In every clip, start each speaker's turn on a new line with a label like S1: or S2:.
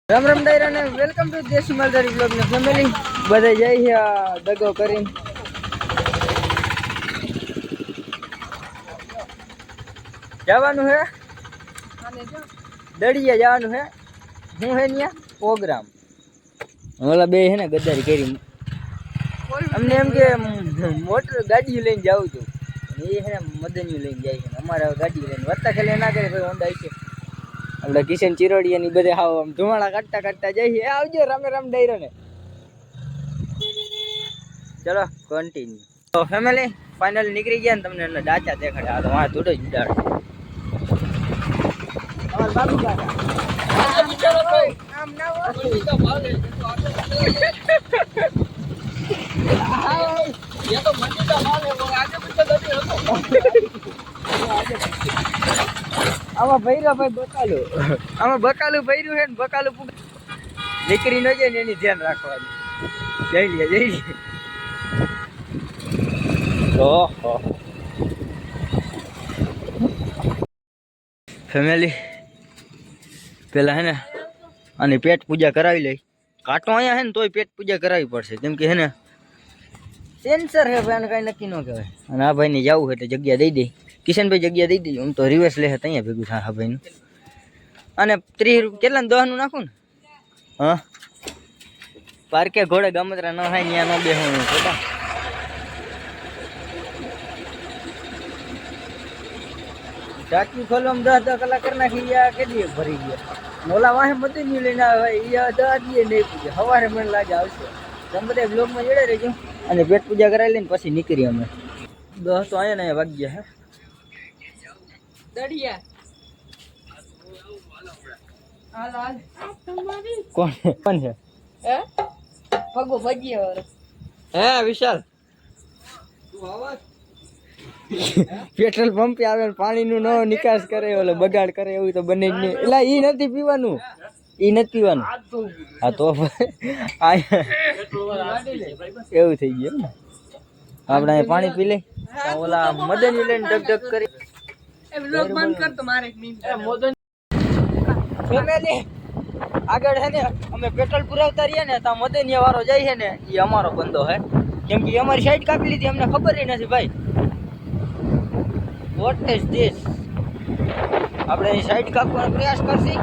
S1: રામ રામ ડાયરા ને welcome to દેશી માલધારી blog ને ફેમિલી બધા જાય છે આ દગો કરીને જવાનું હે દડિયા જવાનું હે હું હે ન્યા પ્રોગ્રામ ઓલા બે હે ને ગદ્દારી કરી અમને એમ કે મોટર ગાડી લઈને જાવું છું એ હે ને મદનિયું લઈને જાય છે અમારે ગાડી લઈને વત્તા ખેલે ના કરે ભાઈ હોન્ડા છે આપણે કિશન ચિરોડિયા ની બધે હાવ આમ ધુમાડા કાઢતા કાઢતા જઈએ આવજો રામે રામ ડાયરો ને ચલો કન્ટિન્યુ તો ફેમિલી ફાઇનલ નીકળી ગયા ને તમને એટલે ડાચા દેખાડે આ તો વાહ તૂટો જ ઉડાડે અમાર બાબુ કાકા ચલો ભાઈ આમ ના હો તો ભાલે ये तो मंडी का माल है वो आगे पीछे दबी હતો આમાં ભૈરા ભાઈ બકાલું આમાં બકાલું ભર્યું છે ને બકાલું નીકળી ન જાય ને એની ધ્યાન રાખવાનું જઈ લે ઓહો ફેમિલી પેલા હે ને આની પેટ પૂજા કરાવી લઈ કાંટો અહીંયા હે ને તોય પેટ પૂજા કરાવવી પડશે કેમ કે હે ને સેન્સર હે ભાઈ કઈ નક્કી ન કહેવાય અને આ ભાઈ ને જવું હોય તો જગ્યા દઈ દે કિશનભાઈ જગ્યા દઈ દેજો આમ તો રિવર્સ લે અહીંયા ભેગું થાય આ ભાઈનું અને 30 કેટલા 10 નું નાખું ને હા પાર્કે ઘોડે ગમતરા ન થાય ત્યાં ન બેહવાનું ખોટા ટાંકી ખોલવામાં 10 કલાક કરી નાખી કેટલી ભરી ગયા ઓલા વાહે મદની લઈને આવે એ 10 દીએ નહીં પૂજે સવારે મને લાગે આવશે તમે બધા બ્લોગમાં જોડે રહેજો અને પેટ પૂજા કરાવી લઈને પછી નીકળી અમે 10 તો અહીંયા ને વાગ્યા હે દડિયા હાલ હાલ કોણ છે હે પગો ભજીયા વાળો હે વિશાલ તું આવાજ પેટ્રોલ પંપે આવે પાણીનું નો નિકાસ કરે ઓલો બગાડ કરે એવું તો બને જ નહીં એટલે ઈ નથી પીવાનું હા તો એવું થઈ ગયું ને આપણે અહીં પાણી પી લઈ ઓલા મદની લઈને ડગ કરી ફેમિલી આગળ હે ને અમે પેટ્રોલ પુરાવતા રહીએ ને તો મદનિયા વાળો જાય છે ને એ અમારો બંદો હે કેમ કે અમારી સાઈડ કાપી લીધી અમને ખબર નથી ભાઈ વોટ ઇઝ ધીસ આપણે અહીં સાઈડ કાપવાનો પ્રયાસ કરશી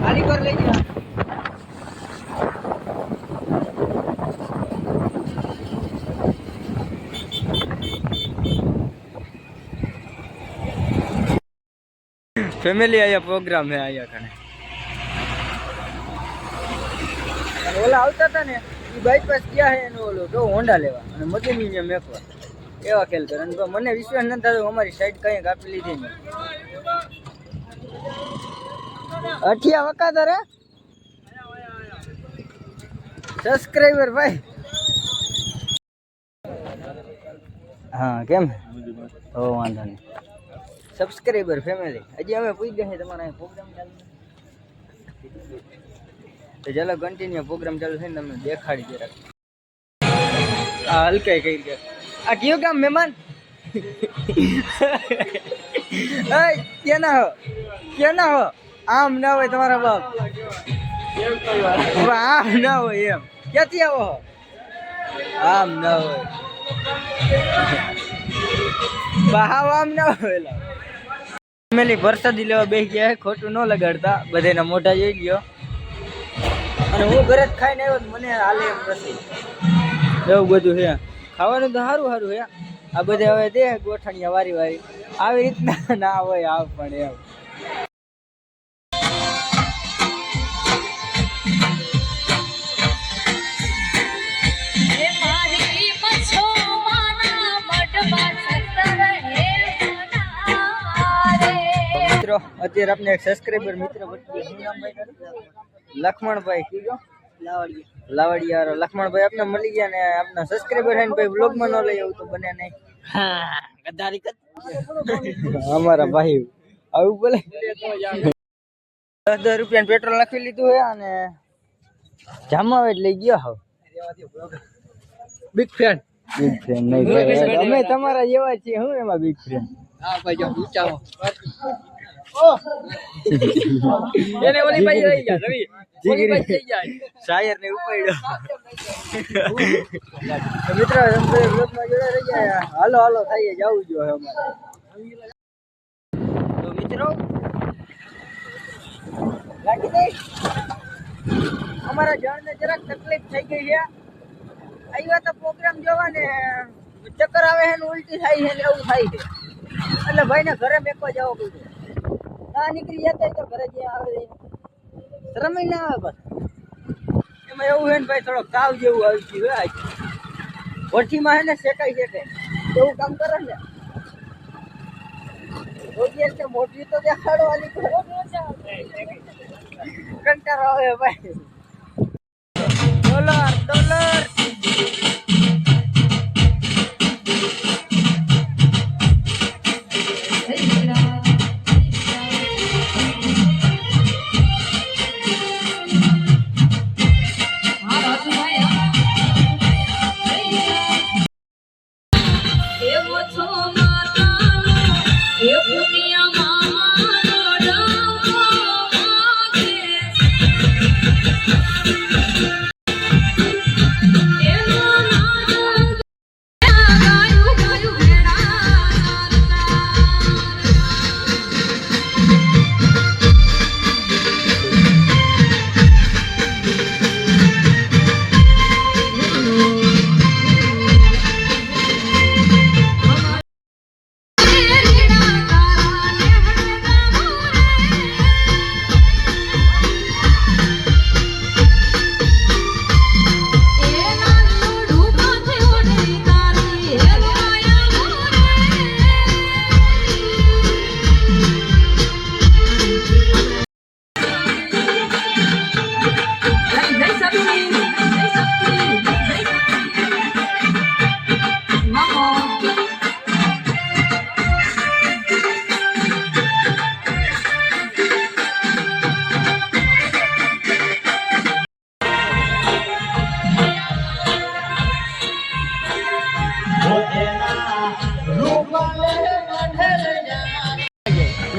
S1: આલી કર લઈ ગયા ફેમિલી આયા પ્રોગ્રામ હે આયા કણે ઓલા આવતા હતા ને એ બાઈપાસ ગયા હે એનો ઓલો જો હોન્ડા લેવા અને મદની ને મેકવા એવા ખેલ કરે અને મને વિશ્વાસ ન થતો અમારી સાઈડ કઈ કાપી લીધી ને અઠિયા વકાદર હે સબસ્ક્રાઇબર ભાઈ હા કેમ ઓ વાંધો નહીં સબસ્ક્રાઇબર ફેમિલી હજી અમે પૂછી ગયા છે તમારા પ્રોગ્રામ ચાલુ તો ચાલો કન્ટિન્યુ પ્રોગ્રામ ચાલુ થઈને તમને દેખાડી જરાક આ હલકાઈ કઈ ગયા આ કયું કામ મહેમાન ક્યાં હો આમ ના હોય તમારા બાપ આમ ના હોય એમ ક્યાંથી આવો આમ ના હોય બહાવ આમ ના હોય ફેમિલી વરસાદી લેવા બેસી ગયા ખોટું ન લગાડતા બધાના મોઢા જોઈ ગયો અને હું ઘરે જ ખાઈને આવ્યો મને હાલે એમ નથી એવું બધું છે ખાવાનું તો સારું હે આ બધે હવે દે ગોઠણિયા વારી આવી રીતના ના હોય આવ પણ એમ અત્યારે આપણે એક સબસ્ક્રાઇબર મિત્ર લક્ષ્મણભાઈ કીધું લાવડિયા લક્ષ્મણભાઈ આપને મળી ગયા ને આપના સબસ્ક્રાઇબર હે ને ભાઈ વ્લોગમાં ન લઈ આવું તો બને નહીં હા ગદ્દારી અમારા ભાઈ આવું બોલે 10 રૂપિયા પેટ્રોલ નાખી લીધું હે અને જામાવેટ લઈ ગયો હાવ બિગ ફેન બિગ ફ્રેન્ડ નહીં ભાઈ, અમે તમારા જેવા છીએ. હું એમાં બિગ ફ્રેન્ડ?
S2: હા ભાઈ જો ઊંચાઓ એને ઓલી ભાઈ રહી ગયા રવિ ઓલી ભાઈ થઈ જાય
S1: શાયર ને ઉપાડ્યો. તો મિત્રો તમે બ્લોગમાં જોડે રહી ગયા. હાલો હાલો થઈએ જવું જોઈએ અમારે. તો મિત્રો લાગી દે અમારા જણને જરાક તકલીફ થઈ ગઈ છે. આવ્યા તો પ્રોગ્રામ જોવા ને ચક્કર આવે છે ને ઉલટી થાય છે ને એવું થાય છે. એટલે ભાઈને ઘરે મેકવા જવો પડ્યો. ના નીકળી જતા તો ઘરે જ્યાં આવે શરમ ના આવે. બસ એમાં એવું છે ને ભાઈ થોડોક તાવ જેવું આવી ગયું હોય. ભઠ્ઠીમાં છે ને શેકાઈ શેકાય એવું કામ કરે ને. મોટી તો દેખાડવાની કંટાળો આવે ભાઈ. ડોલર ડોલર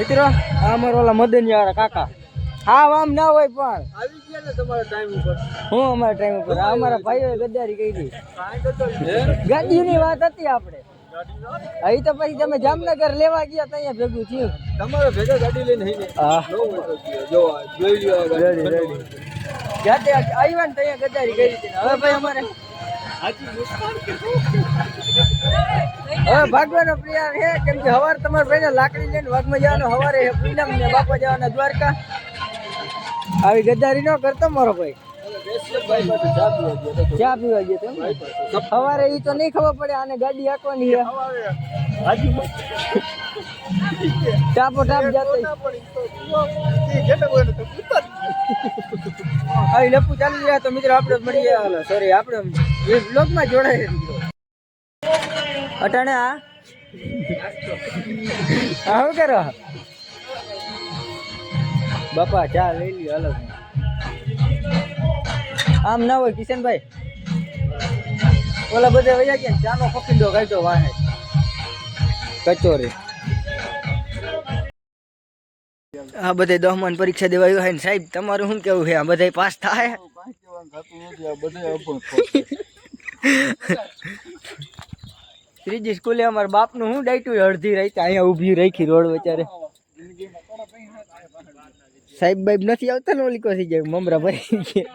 S1: મિત્રો આ અમારા ઓલા મદનિયા વાળા કાકા. હા આમ ના હોય પણ
S2: આવી ગયા ને તમારા ટાઈમ ઉપર
S1: હું અમારા ટાઈમ ઉપર આ અમારા ભાઈઓએ ગદ્દારી કરી. ગાડીની વાત હતી આપણે. અહીં તો પછી તમે જામનગર લેવા ગયા તો અહીંયા ભેગું થયું.
S2: તમારે ભેગા ગાડી લઈને
S1: હા
S2: જો જોઈ લ્યો
S1: રેડી રેડી. જાતે આવ્યા ને તો અહીંયા ગદ્દારી કરી હતી. હવે ભાઈ અમારે હવે ભાગવાનો પ્રિયાર છે. કેમ કે સવાર તમારે ભાઈને લાકડી લઈને વાઘમાં જવાનો, સવારે પૂનમ ને બાપા જવાના દ્વારકા. આવી ગદ્દારી ન કરતો મારો ભાઈ. ચા પીવા ગયો તો સવારે એ તો નહીં ખબર પડે આને ગાડી હાંકવાની છે. ટાપો ટાપ જાતો આવી લપુ ચાલી રહ્યા. તો મિત્રો આપણે મળી ગયા. સોરી આપણે બ્લોગમાં જોડાય અટાણે. આ શું કરો બાપા? ચા લઈ લ્યો અલગ. આમ ના હોય કિશનભાઈ. ઓલા બધા વયા ગયા ચાનો પકીડો કાઢ્યો વાહે કચોરી. આ બધા 10માં પરીક્ષા દેવા આવ્યા છે ને સાહેબ તમારું શું કેવું છે? આ બધા પાસ થાય? ત્રીજી સ્કૂલે અમારા બાપનું શું ડાયટું અડધી રહી અહીંયા ઊભી રાખી રોડ વચારે. સાહેબ બાઈબ નથી આવતા ને ઓલી કોસી જાય મમરા ભરી ગયા.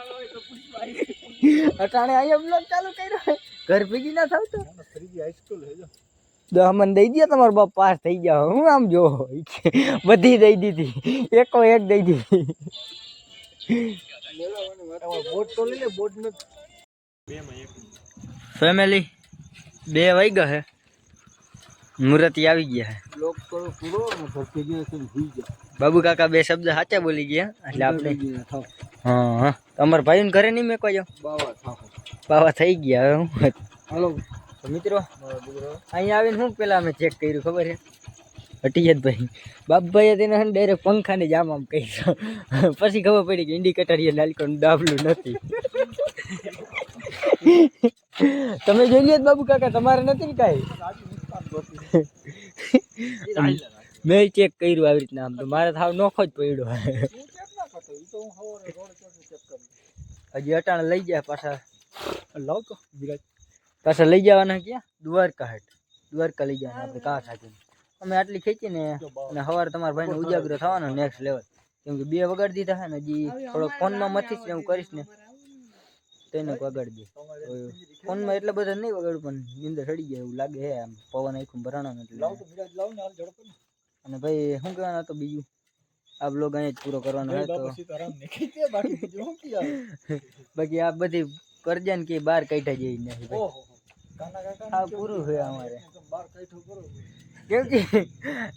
S1: અટાણે અહીંયા બ્લોગ ચાલુ કર્યો. ઘર ભેગી ના થાવ તો 10 દઈ દે તમારો બાપ પાસ થઈ ગયા. હું આમ જો બધી દઈ દીધી, એકો એક દઈ દીધી. ફેમિલી 2 વાગ્યા હે, મુહૂર્તી આવી ગયા હે. બાબુ કાકા 2 શબ્દ સાચા બોલી ગયા એટલે આપણે હા તમારા ભાઈ ઘરે નહીં મેકવા જાવ. બાવા થઈ ગયા હવે. હું હાલો મિત્રો અહીંયા આવીને હું પેલા અમે ચેક કર્યું ખબર છે હટીયતભાઈ બાપભાઈએ તેને ડાયરેક્ટ પંખાને જામ આમ કહ્યું. પછી ખબર પડી કે ઇન્ડિકેટર એ લાલકોનું ડાબલું નથી. તમે જોઈ લ્યો બાબુ કાકા તમારે નથી ને કાંઈ મેં ચેક કર્યું આવી રીતના આમ તો મારે થાવ નોખો જ પડ્યો હજી અટાણે લઈ ગયા પાછા લાવ તો પાછા લઈ જવાના ક્યાં દ્વારકા લઈ જવાના આપણે કાર સાથે અમે આટલી ખેંચીને અને સવારે તમારા ભાઈને ઉજાગરો થવાનો નેક્સ્ટ લેવલ કેમ કે 2 વગાડી દીધા છે ને હજી થોડોક ફોનમાં મથીશ ને હું કરીશ ને તેને વગાડી દે ફોનમાં એટલા બધા નહીં વગાડું પણ નીંદર ચડી જાય એવું લાગે હે આમ પવન આખું ભરાણો એટલે અને ભાઈ શું કહેવાનું હતું બીજું આ બ્લોગ અહીંયા જ પૂરો કરવાનો હોય તો બાકી આ બધી કરજા ને કે બહાર કાઢ્યા જઈ નથી હા પૂરું છે અમારે કેમ કે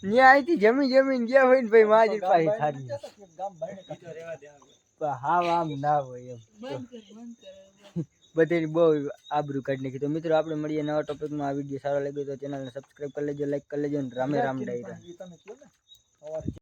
S1: ત્યાં અહીંથી જમીન ગયા હોય ને ભાઈ માજી પાસે ખાલી હા આમ ના હોય એમ બધી બહુ આબરૂ કાઢી નાખી તો મિત્રો આપણે મળીએ નવા ટોપિકમાં આ વિડીયો સારો લાગ્યો તો ચેનલને સબસ્ક્રાઈબ કરી લેજો લાઈક કરી લેજો અને રામે રામ ડાયરા